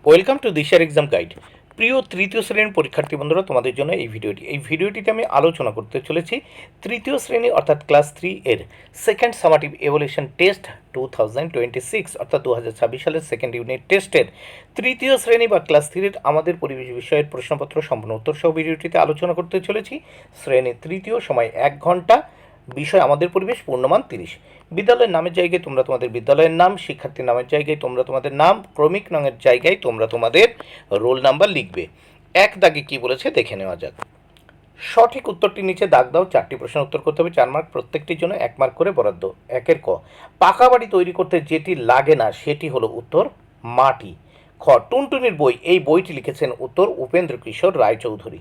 Welcome to দিশার exam guide. প্রিয় তৃতীয় শ্রেণীর পরীক্ষার্থী বন্ধুরা, তোমাদের জন্য এই ভিডিওটিতে আমি আলোচনা করতে চলেছি তৃতীয় শ্রেণী অর্থাৎ ক্লাস 3 এর সেকেন্ড সামাটিভ এভলিউশন টেস্ট 2026 অর্থাৎ 2026 সালের সেকেন্ড ইউনিট টেস্টের তৃতীয় শ্রেণী বা ক্লাস 3 এর আমাদের পরিবেশ বিষয়ের প্রশ্নপত্র সম্পূর্ণ উত্তর সহ ভিডিওটিতে আলোচনা করতে চলেছি। শ্রেণী তৃতীয়, সময় 1 ঘন্টা, বিষয় আমাদের পরিবেশ, পূর্ণমান 30। বিদ্যালয়ের নামের জায়গায় তোমরা তোমাদের বিদ্যালয়ের নাম, শিক্ষার্থীর নামের জায়গায় তোমরা তোমাদের নাম, ক্রমিক নামের জায়গায় তোমরা তোমাদের রোল নাম্বার লিখবে। এক দাগে কি বলেছে দেখে নেওয়া যাক। সঠিক উত্তরটি নিচে দাগ দাও। 4টি প্রশ্নের উত্তর করতে হবে, 4 মার্ক, প্রত্যেকটির জন্য 1 মার্ক করে বরাদ্দ। একের ক, পাকা বাড়ি তৈরি করতে যেটি লাগে না সেটি হলো উত্তর মাটি। খ, টুনটুনির বই, এই বইটি লিখেছেন উত্তর উপেন্দ্র কিশোর রায়চৌধুরী।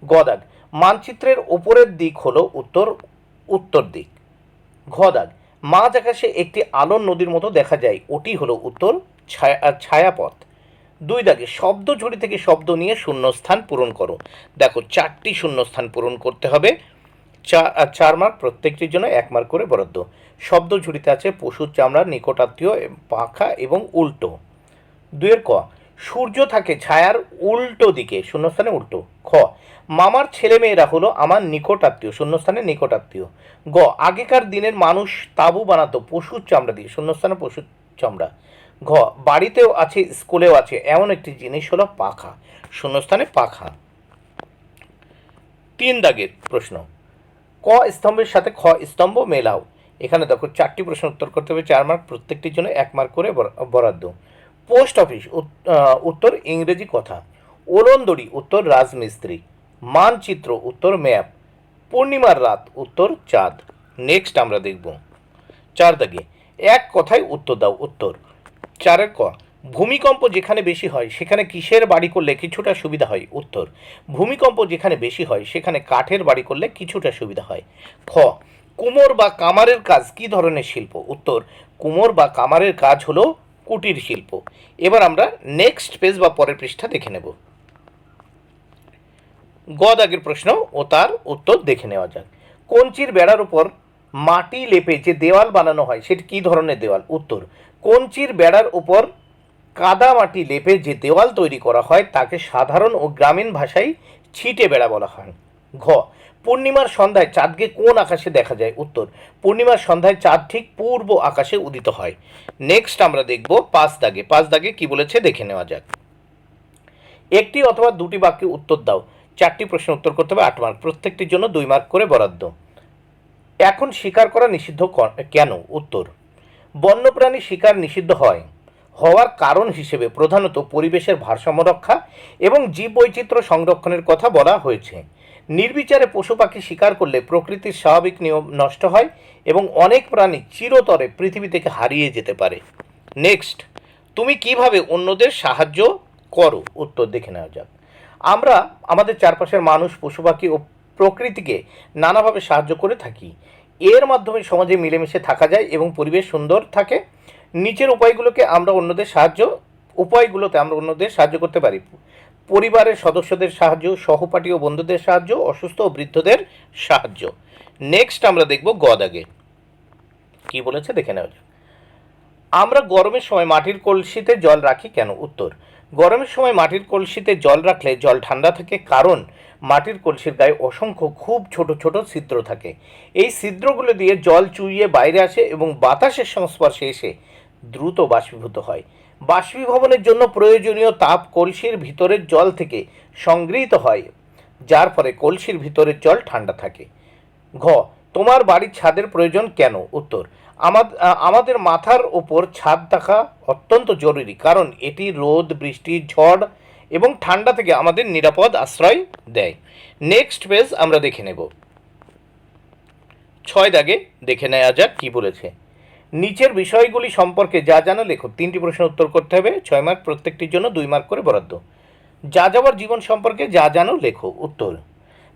গ দাগ, মানচিত্রের ওপরের দিক হলো উত্তর দিক। ঘ দাগ, মাঝ আকাশে একটি আলোর নদীর মতো দেখা যায়, ওটি হলো উত্তর ছায়াপথ। 2 দাগে, শব্দ ঝুড়ি থেকে শব্দ নিয়ে শূন্যস্থান পূরণ করো। দেখো 4টি শূন্যস্থান পূরণ করতে হবে, 4 মার্ক, প্রত্যেকটির জন্য 1 মার্ক করে বরাদ্দ। শব্দ ঝুড়িতে আছে পশুর চামড়া, নিকটাত্মীয়, পাখা এবং উল্টো। 2 ক, সূর্য থাকে ছায়ার উল্টো দিকে, শূন্যস্থানে উল্টো। খ, মামার ছেলেমেয়েরা হলো আমার নিকটাত্মীয়, শূন্যস্থানে নিকটাত্মীয়। গ, আগেকার দিনের মানুষ তাঁবু বানাতো পশুর চামড়া দিয়ে, শূন্যস্থানে পশুর চামড়া। ঘ, বাড়িতেও আছে স্কুলেও আছে এমন একটি জিনিস হলো পাখা, শূন্যস্থানে পাখা। 3 দাগের প্রশ্ন, ক স্তম্ভের সাথে খ স্তম্ভ মেলাও। এখানে দেখো 4টি প্রশ্ন উত্তর করতে হবে, 4 মার্ক, প্রত্যেকটির জন্য 1 মার্ক করে বরাদ্দ। পোস্ট অফিস, উত্তর ইংরেজি কথা। ওলন্দড়ি, উত্তর রাজমিস্ত্রি। মানচিত্র, উত্তর ম্যাপ। পূর্ণিমার রাত, উত্তর চাঁদ। নেক্সট আমরা দেখব 4 দাগে, এক কথায় উত্তর দাও। উত্তর 4 ক, ভূমিকম্প যেখানে বেশি হয় সেখানে কিসের বাড়ি করলে কিছুটা সুবিধা হয়? উত্তর, ভূমিকম্প যেখানে বেশি হয় সেখানে কাঠের বাড়ি করলে কিছুটা সুবিধা হয়। খ, কুমোর বা কামারের কাজ কি ধরনের শিল্প? উত্তর, কুমোর বা কামারের কাজ হলো কুটির শিল্প। এবার আমরা নেক্সট পেজ বা পরের পৃষ্ঠা দেখে নেব। গ দাগের প্রশ্ন ও তার উত্তর দেখে নেওয়া যাক। কঞ্চির বেড়ার উপর মাটি লেপে যে দেওয়াল বানানো হয় সেটি কি ধরনের দেওয়াল? উত্তর, কঞ্চির বেড়ার উপর কাদা মাটি লেপে যে দেওয়াল তৈরি করা হয় তাকে সাধারণ ও গ্রামীণ ভাষায় ছিটে বেড়া বলা হয়। ঘ, পূর্ণিমার সন্ধ্যায় চাঁদকে কোন আকাশে দেখা যায়? উত্তর, পূর্ণিমার সন্ধ্যায় চাঁদ ঠিক পূর্ব আকাশে উদিত হয়। নেক্সট আমরা দেখব 5 দাগে। 5 দাগে কি বলেছে দেখে নেওয়া যাক। একটি অথবা দুটি বাক্যে উত্তর দাও। 4টি প্রশ্ন উত্তর করতে হবে, 8 মার্ক, প্রত্যেকটির জন্য 2 মার্ক করে বরাদ্দ। এখন শিকার করা নিষিদ্ধ কেন? উত্তর, বন্যপ্রাণী শিকার নিষিদ্ধ হওয়ার কারণ হিসেবে প্রধানত পরিবেশের ভারসাম্য রক্ষা এবং জীববৈচিত্র্য সংরক্ষণের কথা বলা হয়েছে। নির্বিচারে পশু পাখি শিকার করলে প্রকৃতির স্বাভাবিক নিয়ম নষ্ট হয় এবং অনেক প্রাণী চিরতরে পৃথিবী থেকে হারিয়ে যেতে পারে। নেক্সট, তুমি কিভাবে অন্যদের সাহায্য করো? উত্তর দেখে নেওয়া যাক। আমরা আমাদের চারপাশের মানুষ, পশু পাখি ও প্রকৃতিকে নানাভাবে সাহায্য করে থাকি। এর মাধ্যমে সমাজে মিলেমিশে থাকা যায় এবং পরিবেশ সুন্দর থাকে। নিচের উপায়গুলোতে আমরা অন্যদের সাহায্য করতে পারি। পরিবারের সদস্যদের সাহায্য, সহপাঠী ও বন্ধুদের সাহায্য, অসুস্থ ও বৃদ্ধদের সাহায্য। নেক্সট আমরা দেখব গ দাগে কি বলেছে দেখে নেওয়া যাক। আমরা গরমের সময় মাটির কলসিতে জল রাখি কেন? উত্তর, গরমের সময় মাটির কলসিতে জল রাখলে জল ঠান্ডা থাকে, কারণ মাটির কলসির গায়ে অসংখ্য খুব ছোট ছোট ছিদ্র থাকে। এই ছিদ্রগুলো দিয়ে জল চুইয়ে বাইরে আসে এবং বাতাসের সংস্পর্শে এসে দ্রুত বাষ্পীভূত হয়। বাষ্পীভবনের জন্য প্রয়োজনীয় তাপ কলসির ভিতরের জল থেকে সংগৃহীত হয়, যার ফলে কলসির ভিতরের জল ঠান্ডা থাকে। ঘ, তোমার বাড়ির ছাদের প্রয়োজন কেন? উত্তর, আমাদের মাথার ওপর ছাদ থাকা অত্যন্ত জরুরি, কারণ এটি রোদ, বৃষ্টি, ঝড় এবং ঠান্ডা থেকে আমাদের নিরাপদ আশ্রয় দেয়। নেক্সট পেজ আমরা দেখে নেব। 6 দাগে দেখে নেওয়া যাক কি বলেছে। নিচের বিষয়গুলি সম্পর্কে যা জানো লেখো। 3টি প্রশ্নের উত্তর করতে হবে, 6 মার্ক, প্রত্যেকটির জন্য 2 মার্ক করে বরাদ্দ। যাযাবর জীবন সম্পর্কে যা জানো লেখো। উত্তর,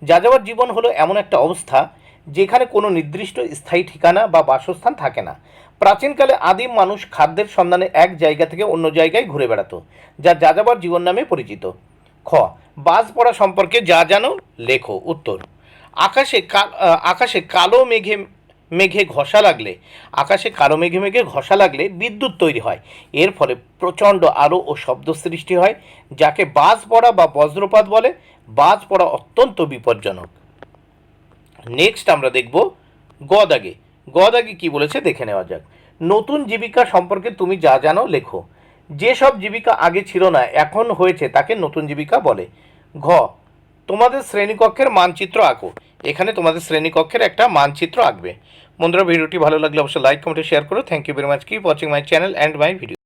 যাযাবর জীবন হলো এমন একটা অবস্থা যেখানে কোনো নির্দিষ্ট স্থায়ী ঠিকানা বা বাসস্থান থাকে না। প্রাচীনকালে আদিম মানুষ খাদ্যের সন্ধানে এক জায়গা থেকে অন্য জায়গায় ঘুরে বেড়াতো, যা যাযাবর জীবন নামে পরিচিত। খ, বাজ পড়া সম্পর্কে যা জানো লেখো। উত্তর, আকাশে কালো মেঘে মেঘে ঘষা লাগলে, আকাশে কালো মেঘে মেঘে ঘষা লাগলে বিদ্যুৎ তৈরি হয়। এর ফলে প্রচণ্ড আলো ও শব্দ সৃষ্টি হয়, যাকে বাজ পড়া বা বজ্রপাত বলে। বাজ পড়া অত্যন্ত বিপজ্জনক। নেক্সট আমরা দেখব গদাগে। গদাগে কি বলেছে দেখে নেওয়া যাক। নতুন জীবিকা সম্পর্কে তুমি যা জানো লেখো। যেসব জীবিকা আগে ছিল না এখন হয়েছে তাকে নতুন জীবিকা বলে। ঘ, তোমাদের শ্রেণীকক্ষের মানচিত্র আঁকো। এখানে তোমাদের শ্রেণীকক্ষের একটা মানচিত্র আঁকবে। বন্ধুরা, ভিডিওটি ভালো লাগলে অবশ্যই লাইক কমেন্ট শেয়ার করো। Thank you very much. Keep watching my channel and my video.